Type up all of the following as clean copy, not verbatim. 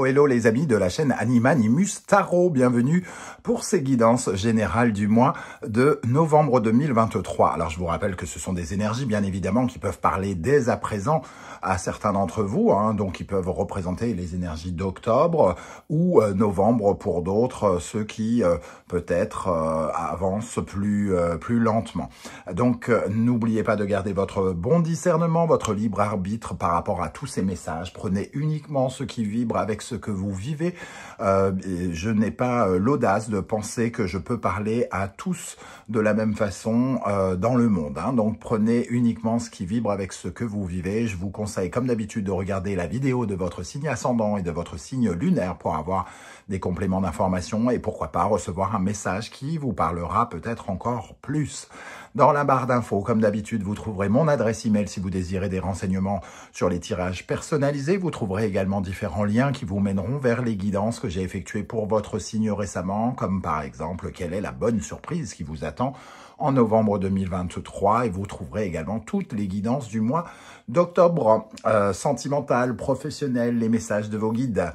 Hello, hello les amis de la chaîne Animanimus Tarot, bienvenue pour ces guidances générales du mois de novembre 2023. Alors je vous rappelle que ce sont des énergies bien évidemment qui peuvent parler dès à présent à certains d'entre vous, donc qui peuvent représenter les énergies d'octobre ou novembre pour d'autres, ceux qui peut-être avancent plus lentement. Donc n'oubliez pas de garder votre bon discernement, votre libre arbitre par rapport à tous ces messages. Prenez uniquement ce qui vibre avec ce que vous vivez. Je n'ai pas l'audace de penser que je peux parler à tous de la même façon dans le monde. Donc prenez uniquement ce qui vibre avec ce que vous vivez. Je vous conseille comme d'habitude de regarder la vidéo de votre signe ascendant et de votre signe lunaire pour avoir des compléments d'information et pourquoi pas recevoir un message qui vous parlera peut-être encore plus. Dans la barre d'infos, comme d'habitude, vous trouverez mon adresse email si vous désirez des renseignements sur les tirages personnalisés. Vous trouverez également différents liens qui vous mèneront vers les guidances que j'ai effectuées pour votre signe récemment, comme par exemple, quelle est la bonne surprise qui vous attend en novembre 2023. Et vous trouverez également toutes les guidances du mois d'octobre, sentimentales, professionnelles, les messages de vos guides.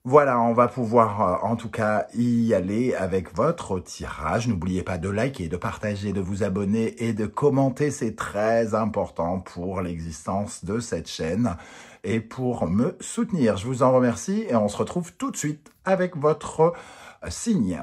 Voilà, on va pouvoir en tout cas y aller avec votre tirage. N'oubliez pas de liker, de partager, de vous abonner et de commenter. C'est très important pour l'existence de cette chaîne et pour me soutenir. Je vous en remercie et on se retrouve tout de suite avec votre signe.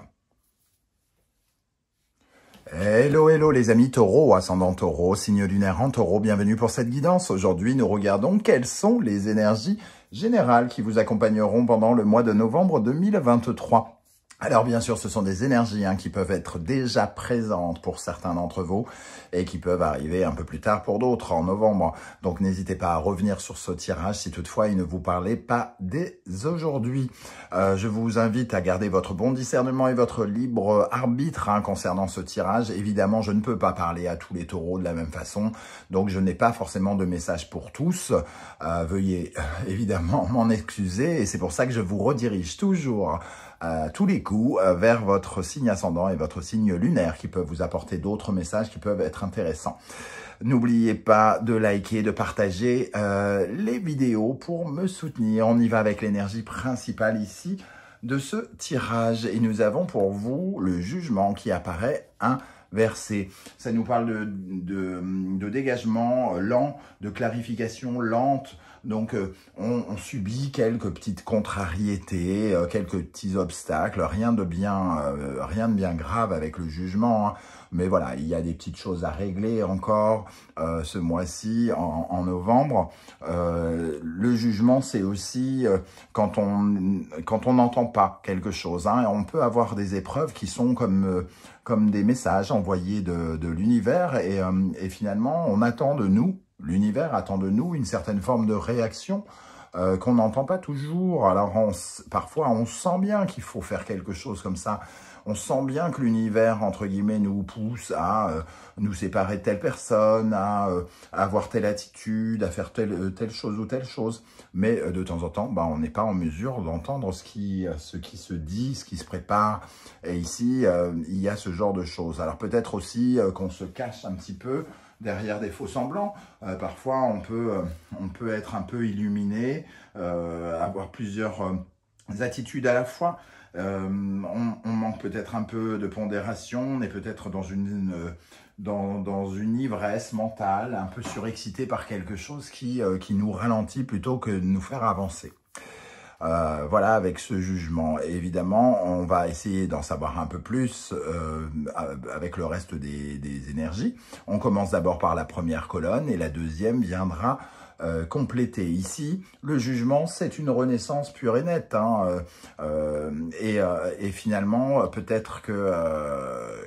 Hello, hello les amis taureaux, ascendant taureau, signe lunaire en taureau, bienvenue pour cette guidance. Aujourd'hui, nous regardons quelles sont les énergies générales qui vous accompagneront pendant le mois de novembre 2023. Alors bien sûr, ce sont des énergies qui peuvent être déjà présentes pour certains d'entre vous et qui peuvent arriver un peu plus tard pour d'autres en novembre. Donc n'hésitez pas à revenir sur ce tirage si toutefois il ne vous parlait pas dès aujourd'hui. Je vous invite à garder votre bon discernement et votre libre arbitre concernant ce tirage. Évidemment, je ne peux pas parler à tous les taureaux de la même façon, donc je n'ai pas forcément de message pour tous. Veuillez évidemment m'en excuser et c'est pour ça que je vous redirige toujours tous les coups vers votre signe ascendant et votre signe lunaire qui peuvent vous apporter d'autres messages qui peuvent être intéressants. N'oubliez pas de liker, de partager les vidéos pour me soutenir. On y va avec l'énergie principale ici de ce tirage. Et nous avons pour vous le jugement qui apparaît inversé. Ça nous parle de dégagement lent, de clarification lente. Donc, on subit quelques petites contrariétés, quelques petits obstacles, rien de bien grave avec le jugement. Mais voilà, il y a des petites choses à régler encore ce mois-ci, en novembre. Le jugement, c'est aussi quand on n'entend pas quelque chose. On peut avoir des épreuves qui sont comme des messages envoyés de l'univers et finalement, on attend de nous. L'univers attend de nous une certaine forme de réaction qu'on n'entend pas toujours. Alors, parfois, on sent bien qu'il faut faire quelque chose comme ça. On sent bien que l'univers, entre guillemets, nous pousse à nous séparer de telle personne, à avoir telle attitude, à faire telle chose ou telle chose. Mais de temps en temps, on n'est pas en mesure d'entendre ce qui se dit, ce qui se prépare. Et ici, il y a ce genre de choses. Alors peut-être aussi qu'on se cache un petit peu derrière des faux semblants. Parfois, on peut être un peu illuminé, avoir plusieurs attitudes à la fois. On manque peut-être un peu de pondération, on est peut-être dans une ivresse mentale, un peu surexcité par quelque chose qui nous ralentit plutôt que de nous faire avancer. Voilà, avec ce jugement. Et évidemment, on va essayer d'en savoir un peu plus avec le reste des énergies. On commence d'abord par la première colonne et la deuxième viendra compléter. Ici, le jugement, c'est une renaissance pure et nette. Et finalement, peut-être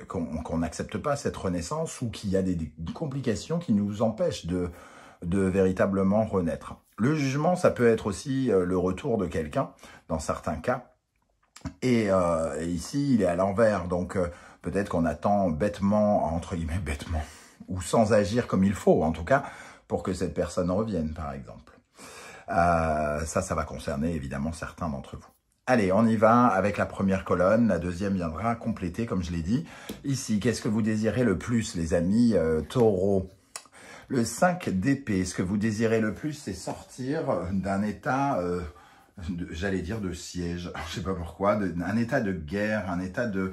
qu'on n'accepte pas cette renaissance ou qu'il y a des complications qui nous empêchent de véritablement renaître. Le jugement, ça peut être aussi le retour de quelqu'un, dans certains cas. Et ici, il est à l'envers. Donc, peut-être qu'on attend bêtement, entre guillemets bêtement, ou sans agir comme il faut, en tout cas, pour que cette personne revienne, par exemple. Ça va concerner évidemment certains d'entre vous. Allez, on y va avec la première colonne. La deuxième viendra compléter, comme je l'ai dit. Ici, qu'est-ce que vous désirez le plus, les amis taureaux? Le 5 d'épée, ce que vous désirez le plus, c'est sortir d'un état j'allais dire de siège, je sais pas pourquoi, un état de guerre, un état de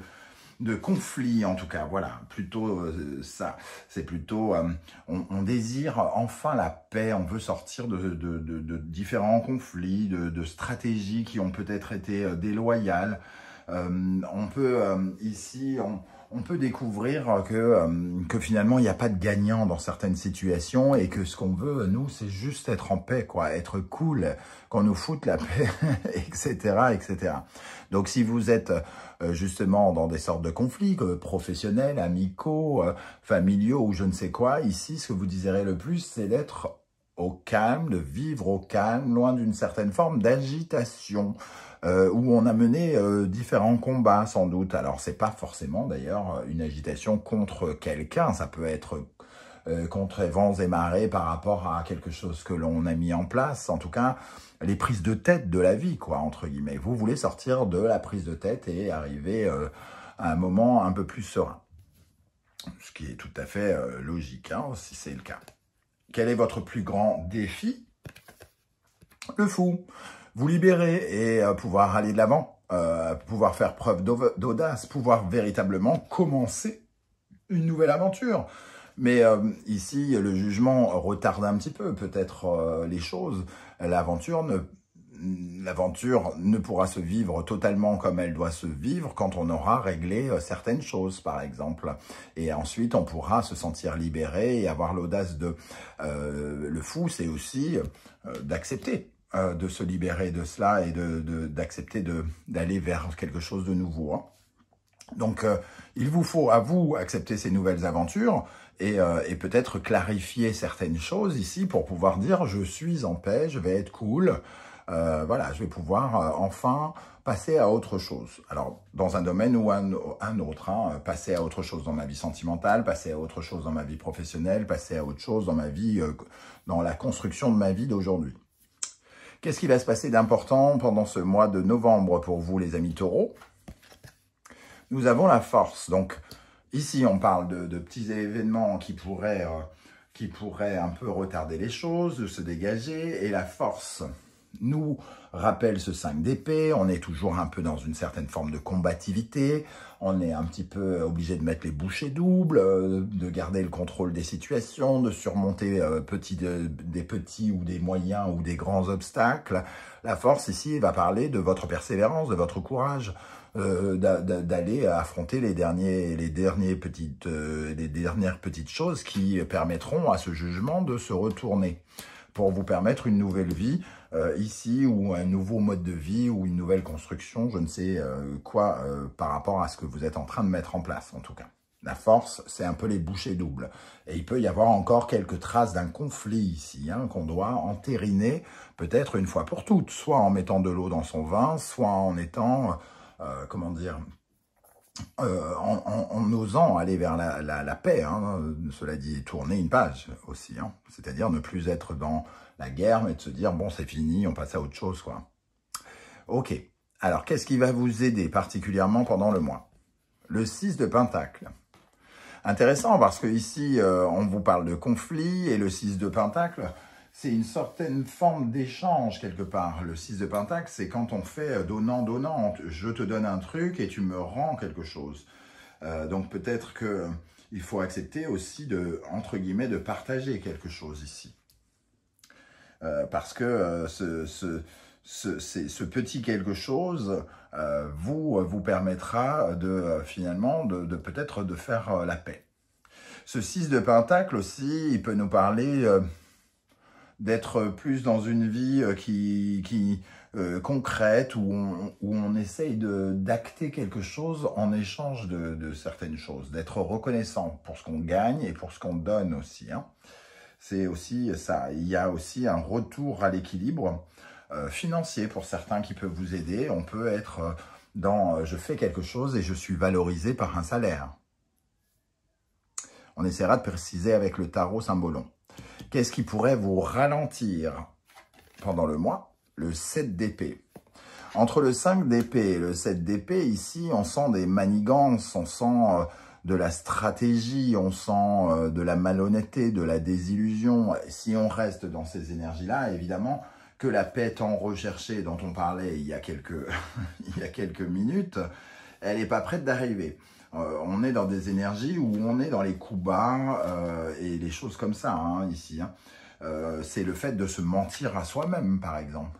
conflit en tout cas, voilà, plutôt ça, c'est plutôt, on désire enfin la paix, on veut sortir de différents conflits, de stratégies qui ont peut-être été déloyales. On peut ici, on peut découvrir que finalement il n'y a pas de gagnant dans certaines situations et que ce qu'on veut, nous, c'est juste être en paix, quoi, être cool, qu'on nous foute la paix, etc., etc. Donc si vous êtes justement dans des sortes de conflits professionnels, amicaux, familiaux ou je ne sais quoi, ici, ce que vous désirez le plus, c'est d'être au calme, de vivre au calme, loin d'une certaine forme d'agitation, où on a mené différents combats sans doute. Alors c'est pas forcément d'ailleurs une agitation contre quelqu'un, ça peut être contre vents et marées par rapport à quelque chose que l'on a mis en place, en tout cas les prises de tête de la vie, quoi, entre guillemets. Vous voulez sortir de la prise de tête et arriver à un moment un peu plus serein. Ce qui est tout à fait logique, hein, si c'est le cas. Quel est votre plus grand défi? Le fou. Vous libérer et pouvoir aller de l'avant, pouvoir faire preuve d'audace, pouvoir véritablement commencer une nouvelle aventure. Mais ici, le jugement retarde un petit peu peut-être les choses. L'aventure ne pourra se vivre totalement comme elle doit se vivre quand on aura réglé certaines choses, par exemple. Et ensuite, on pourra se sentir libéré et avoir l'audace de... le fou, c'est aussi d'accepter de se libérer de cela et d'accepter d'aller vers quelque chose de nouveau. Hein. Donc, il vous faut à vous accepter ces nouvelles aventures et peut-être clarifier certaines choses ici pour pouvoir dire « je suis en paix, je vais être cool ». Voilà, je vais pouvoir enfin passer à autre chose. Alors, dans un domaine ou un autre, hein, passer à autre chose dans ma vie sentimentale, passer à autre chose dans ma vie professionnelle, passer à autre chose dans ma vie, dans la construction de ma vie d'aujourd'hui. Qu'est-ce qui va se passer d'important pendant ce mois de novembre pour vous, les amis taureaux? Nous avons la force. Donc, ici, on parle de petits événements qui pourraient un peu retarder les choses, de se dégager, et la force nous rappelle ce 5 d'épée, on est toujours un peu dans une certaine forme de combativité, on est un petit peu obligé de mettre les bouchées doubles, de garder le contrôle des situations, de surmonter des petits ou des moyens ou des grands obstacles. La force ici va parler de votre persévérance, de votre courage, d'aller affronter les dernières petites choses qui permettront à ce jugement de se retourner pour vous permettre une nouvelle vie ici, ou un nouveau mode de vie, ou une nouvelle construction, je ne sais quoi, par rapport à ce que vous êtes en train de mettre en place, en tout cas. La force, c'est un peu les bouchées doubles. Et il peut y avoir encore quelques traces d'un conflit ici, hein, qu'on doit entériner peut-être une fois pour toutes, soit en mettant de l'eau dans son vin, soit en étant, comment dire, en osant aller vers la paix, hein, cela dit, tourner une page aussi, hein, c'est-à-dire ne plus être dans la guerre, mais de se dire, bon, c'est fini, on passe à autre chose, quoi. Ok, alors qu'est-ce qui va vous aider particulièrement pendant le mois? Le 6 de Pentacle. Intéressant parce que ici, on vous parle de conflit, et le 6 de Pentacle, c'est une certaine forme d'échange quelque part. Le 6 de Pentacle, c'est quand on fait donnant-donnant. Je te donne un truc et tu me rends quelque chose. Donc peut-être qu'il faut accepter aussi entre guillemets, de partager quelque chose ici. Parce que ce petit quelque chose vous permettra finalement peut-être de faire la paix. Ce 6 de Pentacle aussi, il peut nous parler d'être plus dans une vie concrète, où on essaye d'acter quelque chose en échange de certaines choses, d'être reconnaissant pour ce qu'on gagne et pour ce qu'on donne aussi, hein. C'est aussi ça. Il y a aussi un retour à l'équilibre financier pour certains qui peut vous aider. On peut être dans je fais quelque chose et je suis valorisé par un salaire. On essaiera de préciser avec le tarot Symbolon. Qu'est-ce qui pourrait vous ralentir pendant le mois? Le 7 d'épée. Entre le 5 d'épée et le 7 d'épée, ici, on sent des manigances, on sent de la stratégie, on sent de la malhonnêteté, de la désillusion. Si on reste dans ces énergies-là, évidemment que la paix tant recherchée dont on parlait il y a quelques, il y a quelques minutes, elle n'est pas prête d'arriver. On est dans des énergies où on est dans les coups bas et les choses comme ça, hein, ici. Hein. C'est le fait de se mentir à soi-même, par exemple.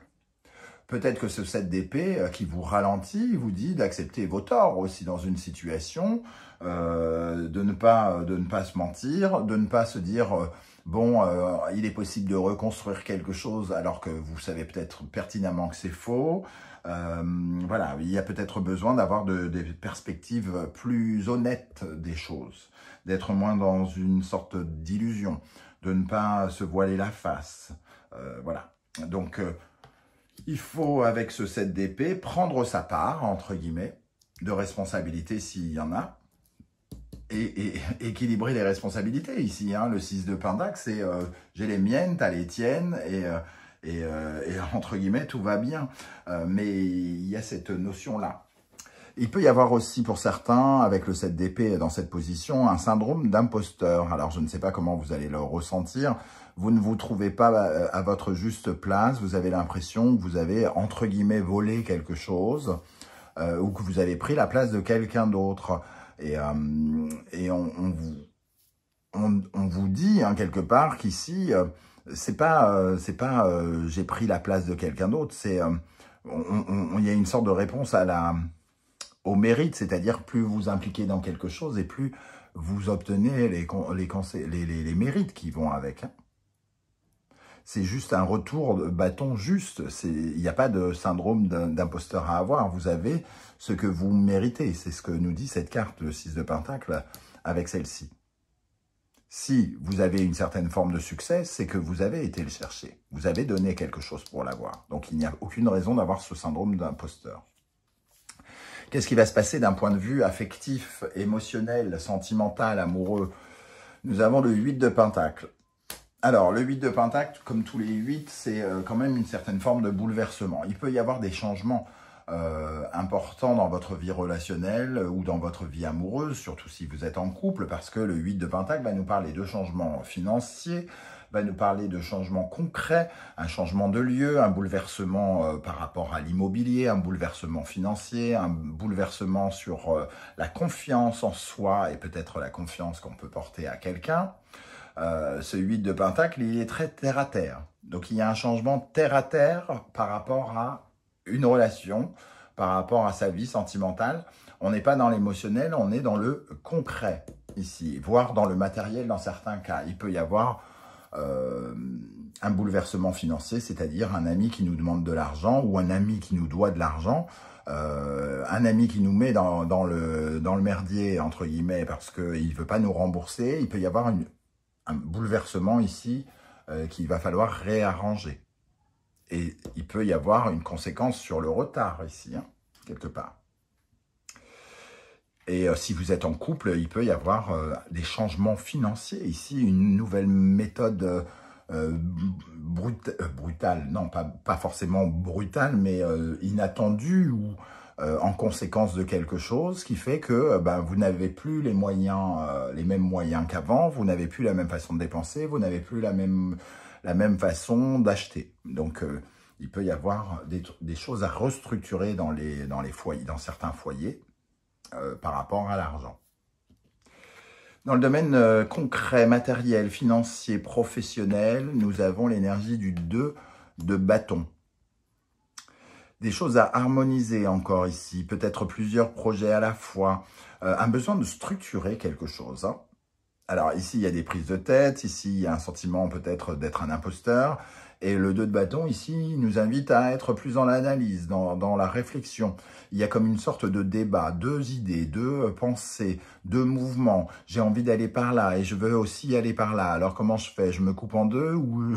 Peut-être que ce 7 d'épée qui vous ralentit, vous dit d'accepter vos torts aussi dans une situation, de ne pas se mentir, de ne pas se dire bon, il est possible de reconstruire quelque chose alors que vous savez peut-être pertinemment que c'est faux. Voilà, il y a peut-être besoin d'avoir des perspectives plus honnêtes des choses, d'être moins dans une sorte d'illusion, de ne pas se voiler la face. Voilà, donc il faut, avec ce 7 d'épée, prendre sa part, entre guillemets, de responsabilité s'il y en a, et équilibrer les responsabilités ici. Hein. Le 6 de Pentacle, c'est j'ai les miennes, t'as les tiennes, et entre guillemets, tout va bien. Mais il y a cette notion-là. Il peut y avoir aussi pour certains, avec le 7 d'épée dans cette position, un syndrome d'imposteur. Alors, je ne sais pas comment vous allez le ressentir. Vous ne vous trouvez pas à votre juste place. Vous avez l'impression que vous avez, entre guillemets, volé quelque chose ou que vous avez pris la place de quelqu'un d'autre. Et on vous dit, hein, quelque part, qu'ici, c'est pas j'ai pris la place de quelqu'un d'autre. C'est il y a une sorte de réponse au mérite, c'est-à-dire plus vous impliquez dans quelque chose et plus vous obtenez les mérites qui vont avec. Hein. C'est juste un retour de bâton juste. Il n'y a pas de syndrome d'imposteur à avoir. Vous avez ce que vous méritez. C'est ce que nous dit cette carte, le 6 de Pentacle, avec celle-ci. Si vous avez une certaine forme de succès, c'est que vous avez été le chercher. Vous avez donné quelque chose pour l'avoir. Donc, il n'y a aucune raison d'avoir ce syndrome d'imposteur. Qu'est-ce qui va se passer d'un point de vue affectif, émotionnel, sentimental, amoureux? Nous avons le 8 de Pentacle. Alors, le 8 de Pentacle, comme tous les 8, c'est quand même une certaine forme de bouleversement. Il peut y avoir des changements importants dans votre vie relationnelle ou dans votre vie amoureuse, surtout si vous êtes en couple, parce que le 8 de Pentacle va nous parler de changements financiers, va nous parler de changements concrets, un changement de lieu, un bouleversement par rapport à l'immobilier, un bouleversement financier, un bouleversement sur la confiance en soi et peut-être la confiance qu'on peut porter à quelqu'un. Ce 8 de Pentacle, il est très terre-à-terre. Donc, il y a un changement terre-à-terre par rapport à une relation, par rapport à sa vie sentimentale. On n'est pas dans l'émotionnel, on est dans le concret ici, voire dans le matériel dans certains cas. Il peut y avoir un bouleversement financier, c'est-à-dire un ami qui nous demande de l'argent ou un ami qui nous doit de l'argent. Un ami qui nous met dans le merdier, entre guillemets, parce qu'il ne veut pas nous rembourser. Il peut y avoir un bouleversement ici qu'il va falloir réarranger. Et il peut y avoir une conséquence sur le retard ici, hein, quelque part. Et si vous êtes en couple, il peut y avoir des changements financiers ici, une nouvelle méthode brutale, non pas forcément brutale, mais inattendue ou en conséquence de quelque chose qui fait que vous n'avez plus les moyens, les mêmes moyens qu'avant, vous n'avez plus la même façon de dépenser, vous n'avez plus la même façon d'acheter. Donc, il peut y avoir des choses à restructurer dans les foyers, dans certains foyers, par rapport à l'argent. Dans le domaine concret, matériel, financier, professionnel, nous avons l'énergie du 2 de bâton. Des choses à harmoniser encore ici, peut-être plusieurs projets à la fois, un besoin de structurer quelque chose. Hein. Alors ici, il y a des prises de tête, ici, il y a un sentiment peut-être d'être un imposteur, et le 2 de bâton, ici, nous invite à être plus dans l'analyse, dans la réflexion. Il y a comme une sorte de débat, deux idées, deux pensées, deux mouvements. J'ai envie d'aller par là et je veux aussi aller par là. Alors comment je fais? Je me coupe en deux ou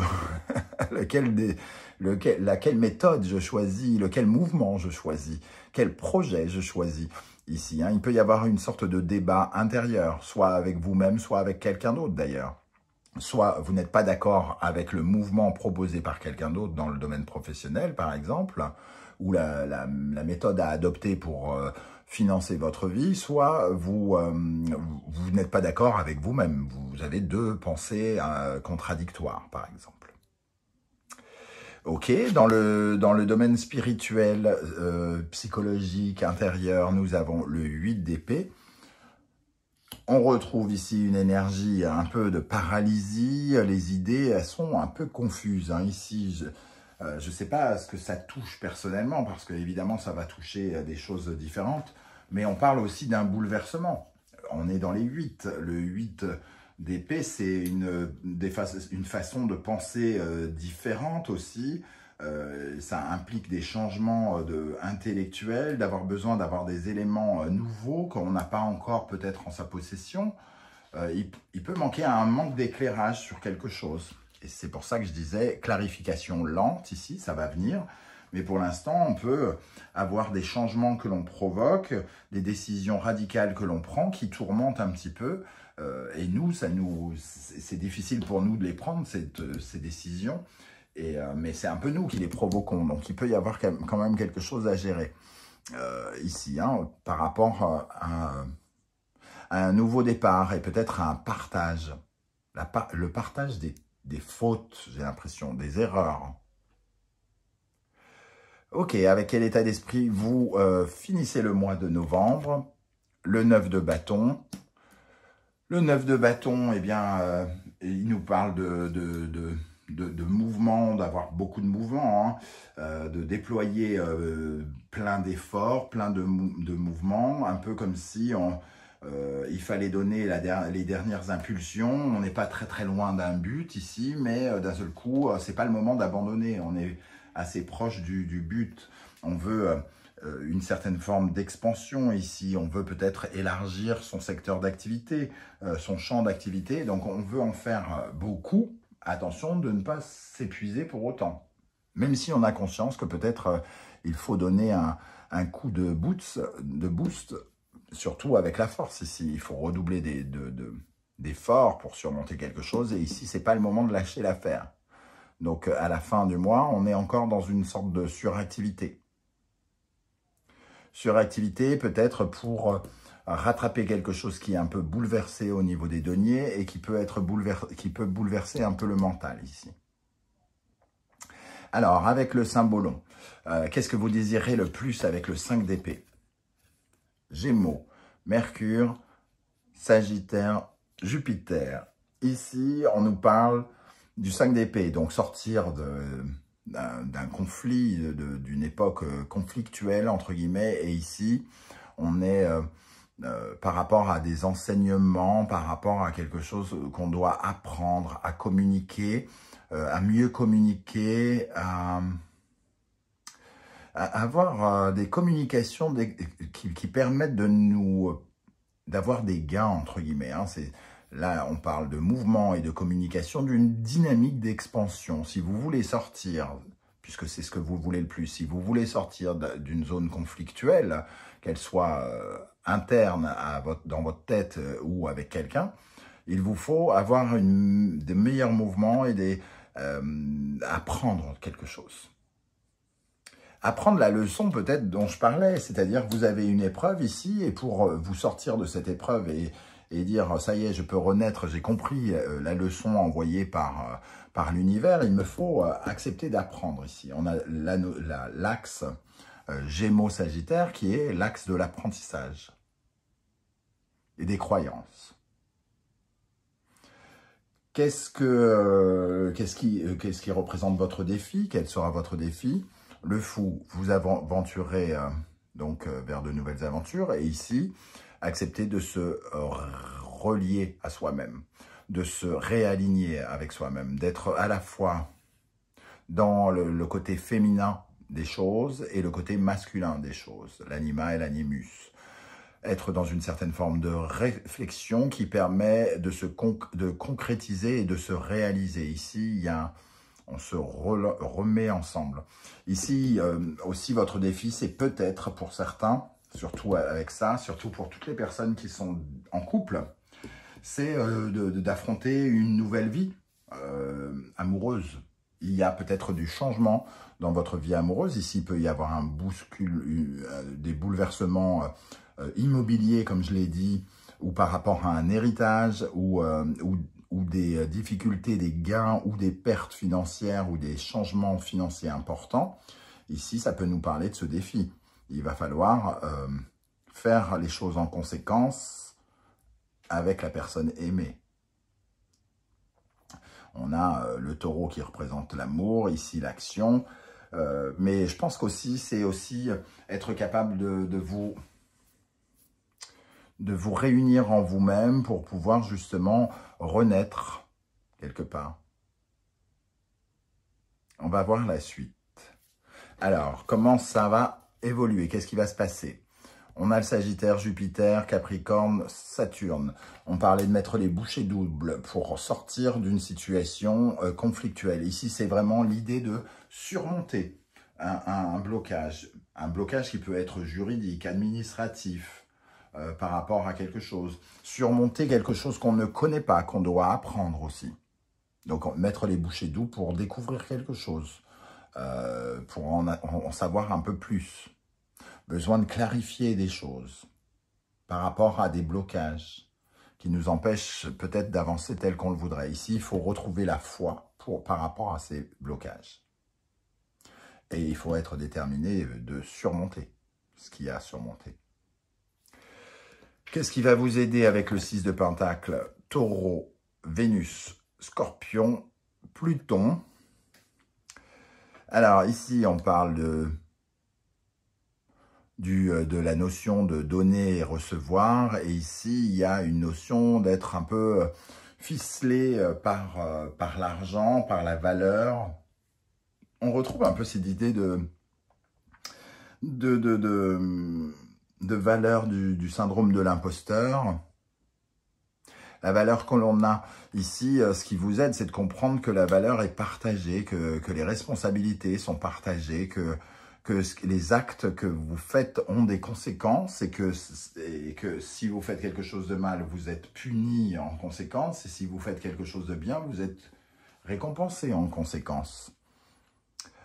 laquelle méthode je choisis? Lequel mouvement je choisis? Quel projet je choisis? Ici, hein, il peut y avoir une sorte de débat intérieur, soit avec vous-même, soit avec quelqu'un d'autre d'ailleurs. Soit vous n'êtes pas d'accord avec le mouvement proposé par quelqu'un d'autre dans le domaine professionnel, par exemple, ou la méthode à adopter pour financer votre vie, soit vous n'êtes pas d'accord avec vous-même. Vous avez deux pensées contradictoires, par exemple. Ok, dans le domaine spirituel, psychologique, intérieur, nous avons le 8 d'épée. On retrouve ici une énergie un peu de paralysie. Les idées, elles sont un peu confuses. Hein. Ici, je ne sais pas ce que ça touche personnellement, parce que évidemment, ça va toucher des choses différentes. Mais on parle aussi d'un bouleversement. On est dans les 8. Le 8 d'épée, c'est une façon de penser différente aussi. Ça implique des changements intellectuels, d'avoir besoin d'avoir des éléments nouveaux qu'on n'a pas encore peut-être en sa possession. Il peut manquer un manque d'éclairage sur quelque chose. Et c'est pour ça que je disais clarification lente ici, ça va venir. Mais pour l'instant, on peut avoir des changements que l'on provoque, des décisions radicales que l'on prend qui tourmentent un petit peu. Et nous, c'est difficile pour nous de les prendre, ces décisions. Mais c'est un peu nous qui les provoquons. Donc, il peut y avoir quand même quelque chose à gérer ici, hein, par rapport à un nouveau départ et peut-être à un partage. Le partage des fautes, j'ai l'impression, des erreurs. Ok, avec quel état d'esprit vous finissez le mois de novembre? Le 9 de bâton. Le 9 de bâton, eh bien, il nous parle de mouvement, d'avoir beaucoup de mouvements, hein, de déployer plein d'efforts, plein de mouvements, un peu comme si il fallait donner les dernières impulsions. On n'est pas très loin d'un but ici, mais d'un seul coup, c'est pas le moment d'abandonner. On est assez proche du but. On veut une certaine forme d'expansion ici. On veut peut-être élargir son secteur d'activité, son champ d'activité. Donc, on veut en faire beaucoup. Attention de ne pas s'épuiser pour autant. Même si on a conscience que peut-être il faut donner un coup de boost, surtout avec la force ici. Il faut redoubler d'efforts pour surmonter quelque chose. Et ici, ce n'est pas le moment de lâcher l'affaire. Donc, à la fin du mois, on est encore dans une sorte de suractivité. Suractivité peut-être pour rattraper quelque chose qui est un peu bouleversé au niveau des deniers et qui peut bouleverser un peu le mental ici. Alors, avec le symbolon, qu'est-ce que vous désirez le plus avec le 5 d'épée? Gémeaux, Mercure, Sagittaire, Jupiter. Ici, on nous parle du 5 d'épée, donc sortir d'un conflit, d'une époque conflictuelle, entre guillemets, et ici, on est par rapport à des enseignements, par rapport à quelque chose qu'on doit apprendre à communiquer, à mieux communiquer, à avoir des communications qui permettent d'avoir des gains, entre guillemets. Hein. Là, on parle de mouvement et de communication, d'une dynamique d'expansion. Si vous voulez sortir, puisque c'est ce que vous voulez le plus, si vous voulez sortir d'une zone conflictuelle, qu'elle soit interne dans votre tête ou avec quelqu'un, il vous faut avoir de meilleurs mouvements et apprendre quelque chose. Apprendre la leçon peut-être dont je parlais, c'est-à-dire que vous avez une épreuve ici et pour vous sortir de cette épreuve et dire « ça y est, je peux renaître, j'ai compris la leçon envoyée par l'univers », il me faut accepter d'apprendre ici. On a l'axe Gémeaux-Sagittaire qui est l'axe de l'apprentissage et des croyances. Qu'est-ce qui représente votre défi? Quel sera votre défi? Le fou, vous aventurez donc vers de nouvelles aventures. Et ici, accepter de se relier à soi-même, de se réaligner avec soi-même, d'être à la fois dans le côté féminin des choses et le côté masculin des choses, l'anima et l'animus. Être dans une certaine forme de réflexion qui permet de concrétiser et de se réaliser. Ici, on se remet ensemble. Ici, aussi, votre défi, c'est peut-être pour certains, surtout avec ça, surtout pour toutes les personnes qui sont en couple, c'est d'affronter une nouvelle vie amoureuse. Il y a peut-être du changement dans votre vie amoureuse. Ici, il peut y avoir des bouleversements immobiliers, comme je l'ai dit, ou par rapport à un héritage, ou ou des difficultés, des gains ou des pertes financières ou des changements financiers importants, ici, ça peut nous parler de ce défi. Il va falloir faire les choses en conséquence avec la personne aimée. On a le taureau qui représente l'amour, ici l'action, mais je pense qu'aussi, c'est aussi être capable de vous réunir en vous-même pour pouvoir justement renaître quelque part. On va voir la suite. Alors, comment ça va évoluer? Qu'est-ce qui va se passer? On a le Sagittaire, Jupiter, Capricorne, Saturne. On parlait de mettre les bouchées doubles pour sortir d'une situation conflictuelle. Ici, c'est vraiment l'idée de surmonter un blocage. Un blocage qui peut être juridique, administratif, par rapport à quelque chose. Surmonter quelque chose qu'on ne connaît pas, qu'on doit apprendre aussi. Donc, mettre les bouchées doubles pour découvrir quelque chose, pour en savoir un peu plus. Besoin de clarifier des choses par rapport à des blocages qui nous empêchent peut-être d'avancer tel qu'on le voudrait. Ici, il faut retrouver la foi par rapport à ces blocages. Et il faut être déterminé de surmonter ce qu'il y a à surmonter. Qu'est-ce qui va vous aider avec le 6 de Pentacle? Taureau, Vénus, Scorpion, Pluton. Alors ici, on parle de la notion de donner et recevoir. Et ici, il y a une notion d'être un peu ficelé par l'argent, par la valeur. On retrouve un peu cette idée de valeur du syndrome de l'imposteur. La valeur que l'on a ici, ce qui vous aide, c'est de comprendre que la valeur est partagée, que les responsabilités sont partagées, que les actes que vous faites ont des conséquences et que si vous faites quelque chose de mal, vous êtes puni en conséquence. Et si vous faites quelque chose de bien, vous êtes récompensé en conséquence.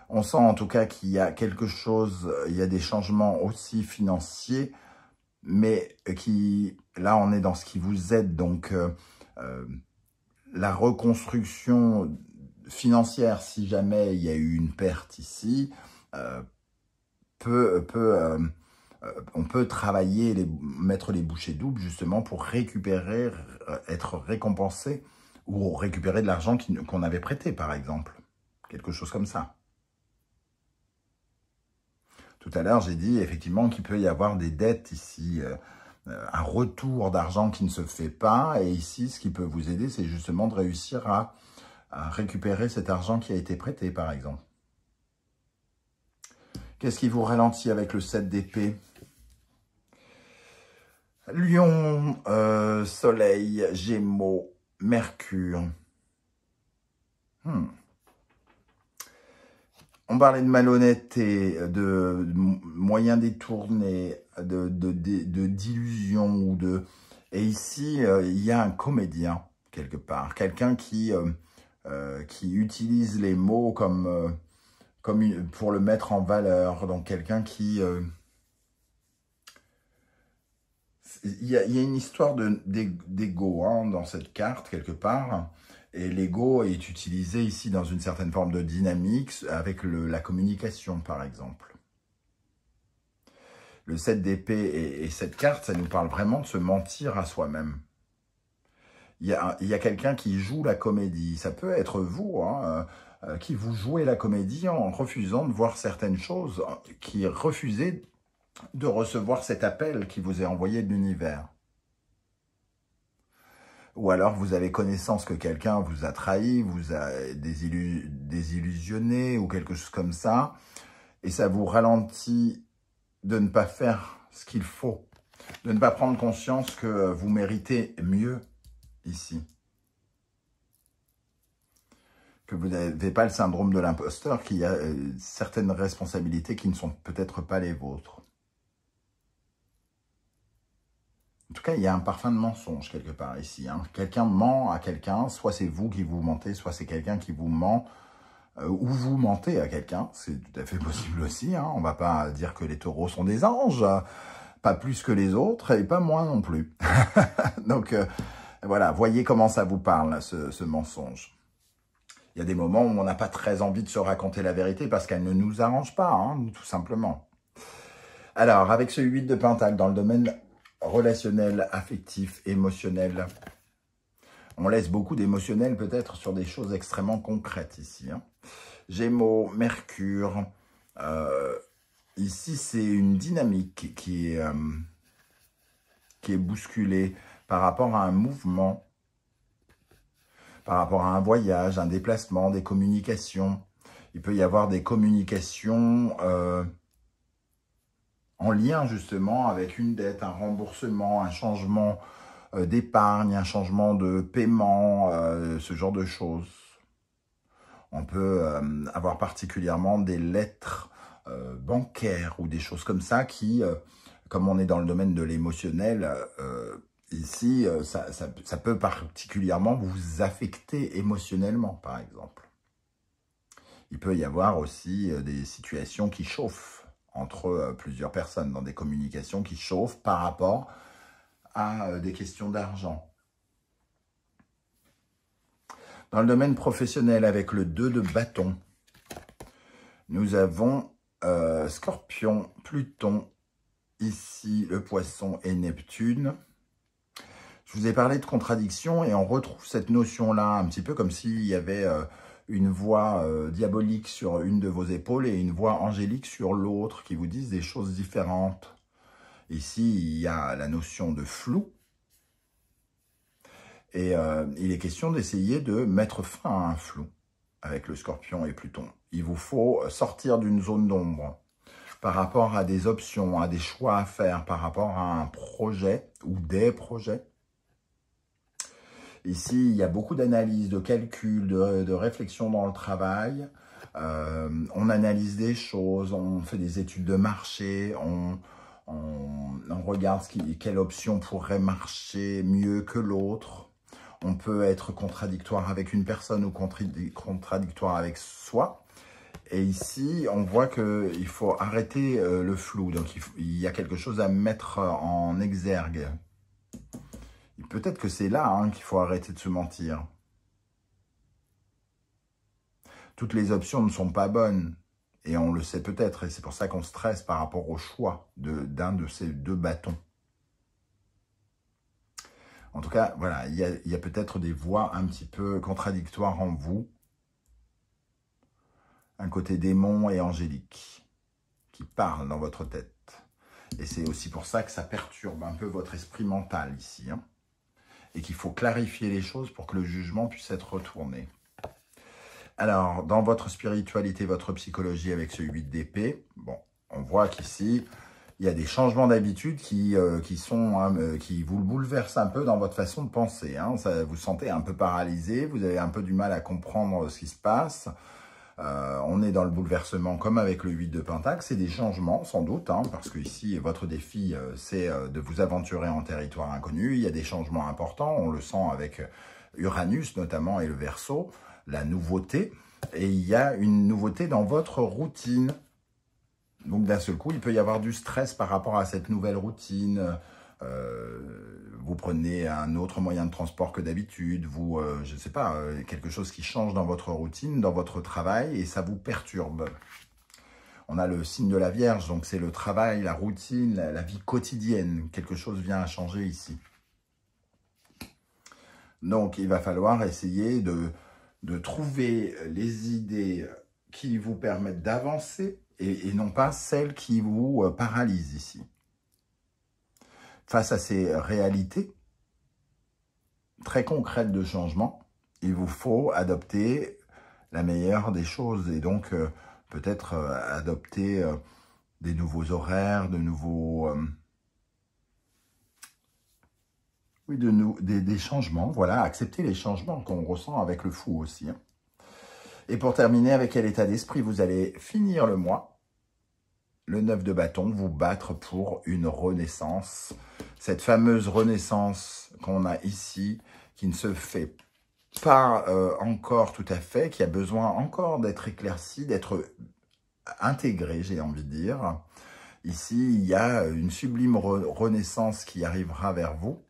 On sent en tout cas qu'il y a quelque chose, il y a des changements aussi financiers, mais là on est dans ce qui vous aide. Donc la reconstruction financière, si jamais il y a eu une perte ici, on peut travailler, mettre les bouchées doubles justement pour récupérer, être récompensé ou récupérer de l'argent qu'on avait prêté par exemple. Quelque chose comme ça. Tout à l'heure, j'ai dit effectivement qu'il peut y avoir des dettes ici, un retour d'argent qui ne se fait pas. Et ici, ce qui peut vous aider, c'est justement de réussir à récupérer cet argent qui a été prêté, par exemple. Qu'est-ce qui vous ralentit avec le 7 d'épée? Lion, Soleil, Gémeaux, Mercure. On parlait de malhonnêteté, de moyens détournés, d'illusions. Et ici, il y a un comédien, quelque part. Quelqu'un qui utilise les mots pour le mettre en valeur. Donc, quelqu'un qui... Il y a une histoire d'ego dans cette carte, quelque part. Et l'ego est utilisé ici dans une certaine forme de dynamique avec la communication, par exemple. Le 7 d'épée et cette carte, ça nous parle vraiment de se mentir à soi-même. Il y a quelqu'un qui joue la comédie. Ça peut être vous, qui vous jouez la comédie en refusant de voir certaines choses, qui refusez de recevoir cet appel qui vous est envoyé de l'univers. Ou alors vous avez connaissance que quelqu'un vous a trahi, vous a désillusionné ou quelque chose comme ça. Et ça vous ralentit de ne pas faire ce qu'il faut. De ne pas prendre conscience que vous méritez mieux ici. Que vous n'avez pas le syndrome de l'imposteur, qu'il y a certaines responsabilités qui ne sont peut-être pas les vôtres. En tout cas, il y a un parfum de mensonge quelque part ici. Quelqu'un ment à quelqu'un, soit c'est vous qui vous mentez, soit c'est quelqu'un qui vous ment, ou vous mentez à quelqu'un. C'est tout à fait possible aussi. On ne va pas dire que les taureaux sont des anges, pas plus que les autres, et pas moins non plus. Donc, Voilà, voyez comment ça vous parle, ce mensonge. Il y a des moments où on n'a pas très envie de se raconter la vérité parce qu'elle ne nous arrange pas, hein, tout simplement. Alors, avec ce 8 de Pentacle, dans le domaine relationnel, affectif, émotionnel, on laisse beaucoup d'émotionnel peut-être sur des choses extrêmement concrètes ici. Hein. Gémeaux, Mercure, ici c'est une dynamique qui est bousculée par rapport à un mouvement, par rapport à un voyage, un déplacement, des communications. Il peut y avoir des communications en lien justement avec une dette, un remboursement, un changement d'épargne, un changement de paiement, ce genre de choses. On peut avoir particulièrement des lettres bancaires ou des choses comme ça qui, comme on est dans le domaine de l'émotionnel, ici, ça peut particulièrement vous affecter émotionnellement, par exemple. Il peut y avoir aussi des situations qui chauffent entre plusieurs personnes, dans des communications qui chauffent par rapport à des questions d'argent. Dans le domaine professionnel, avec le 2 de bâton, nous avons Scorpion, Pluton, ici le Poisson et Neptune. Je vous ai parlé de contradiction et on retrouve cette notion-là un petit peu comme s'il y avait une voix diabolique sur une de vos épaules et une voix angélique sur l'autre qui vous disent des choses différentes. Ici, il y a la notion de flou. Et il est question d'essayer de mettre fin à un flou avec le Scorpion et Pluton. Il vous faut sortir d'une zone d'ombre par rapport à des options, à des choix à faire, par rapport à un projet ou des projets. Ici, il y a beaucoup d'analyse, de calcul, de réflexion dans le travail. On analyse des choses, on fait des études de marché, on regarde quelle option pourrait marcher mieux que l'autre. On peut être contradictoire avec une personne ou contradictoire avec soi. Et ici, on voit qu'il faut arrêter le flou. Donc, il y a quelque chose à mettre en exergue. Peut-être que c'est là hein, qu'il faut arrêter de se mentir. Toutes les options ne sont pas bonnes. Et on le sait peut-être. Et c'est pour ça qu'on stresse par rapport au choix d'un de ces deux bâtons. En tout cas, voilà, il y a peut-être des voix un petit peu contradictoires en vous. Un côté démon et angélique qui parlent dans votre tête. Et c'est aussi pour ça que ça perturbe un peu votre esprit mental ici. Hein, et qu'il faut clarifier les choses pour que le jugement puisse être retourné. Alors, dans votre spiritualité, votre psychologie avec ce 8 d'épée, bon, on voit qu'ici, il y a des changements d'habitude qui vous bouleversent un peu dans votre façon de penser. Hein. Vous vous sentez un peu paralysé, vous avez un peu du mal à comprendre ce qui se passe. On est dans le bouleversement comme avec le 8 de Pentacle. C'est des changements sans doute, hein, parce que ici, votre défi, c'est de vous aventurer en territoire inconnu. Il y a des changements importants, on le sent avec Uranus notamment et le Verseau, la nouveauté. Et il y a une nouveauté dans votre routine. Donc d'un seul coup, il peut y avoir du stress par rapport à cette nouvelle routine. Vous prenez un autre moyen de transport que d'habitude, je ne sais pas, quelque chose qui change dans votre routine, dans votre travail, et ça vous perturbe. On a le signe de la Vierge, donc c'est le travail, la routine, la vie quotidienne. Quelque chose vient à changer ici. Donc, il va falloir essayer de trouver les idées qui vous permettent d'avancer et non pas celles qui vous paralysent ici. Face à ces réalités très concrètes de changement, il vous faut adopter la meilleure des choses et donc peut-être adopter des nouveaux horaires, de nouveaux... oui, des changements, voilà, accepter les changements qu'on ressent avec le fou aussi. Hein. Et pour terminer, avec quel état d'esprit vous allez finir le mois? Le 9 de bâton, vous battre pour une renaissance. Cette fameuse renaissance qu'on a ici, qui ne se fait pas encore tout à fait, qui a besoin encore d'être éclaircie, d'être intégrée, j'ai envie de dire. Ici, il y a une sublime renaissance qui arrivera vers vous.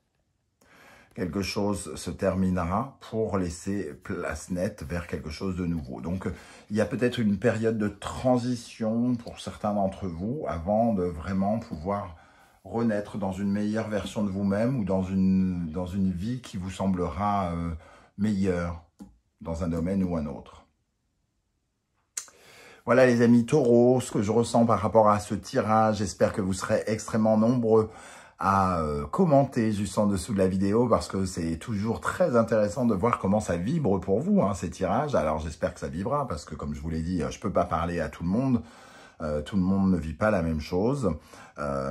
quelque chose se terminera pour laisser place nette vers quelque chose de nouveau. Donc, il y a peut-être une période de transition pour certains d'entre vous avant de vraiment pouvoir renaître dans une meilleure version de vous-même ou dans une vie qui vous semblera meilleure dans un domaine ou un autre. Voilà les amis taureaux, ce que je ressens par rapport à ce tirage. J'espère que vous serez extrêmement nombreux à commenter juste en dessous de la vidéo parce que c'est toujours très intéressant de voir comment ça vibre pour vous, hein, ces tirages. Alors j'espère que ça vibrera parce que comme je vous l'ai dit, je peux pas parler à tout le monde. Tout le monde ne vit pas la même chose.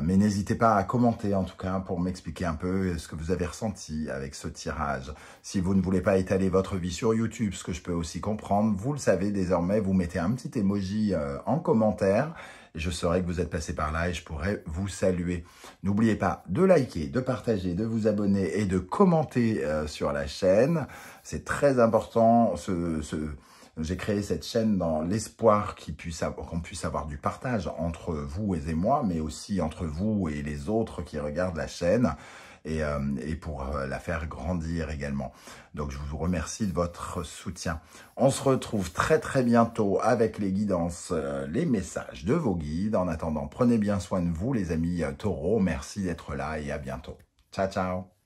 Mais n'hésitez pas à commenter en tout cas pour m'expliquer un peu ce que vous avez ressenti avec ce tirage. Si vous ne voulez pas étaler votre vie sur YouTube, ce que je peux aussi comprendre, vous le savez désormais, vous mettez un petit emoji en commentaire. Et je saurai que vous êtes passé par là et je pourrai vous saluer. N'oubliez pas de liker, de partager, de vous abonner et de commenter sur la chaîne. C'est très important. J'ai créé cette chaîne dans l'espoir qu'on puisse avoir du partage entre vous et moi, mais aussi entre vous et les autres qui regardent la chaîne et pour la faire grandir également. Donc, je vous remercie de votre soutien. On se retrouve très très bientôt avec les guidances, les messages de vos guides. En attendant, prenez bien soin de vous les amis taureaux. Merci d'être là et à bientôt. Ciao, ciao.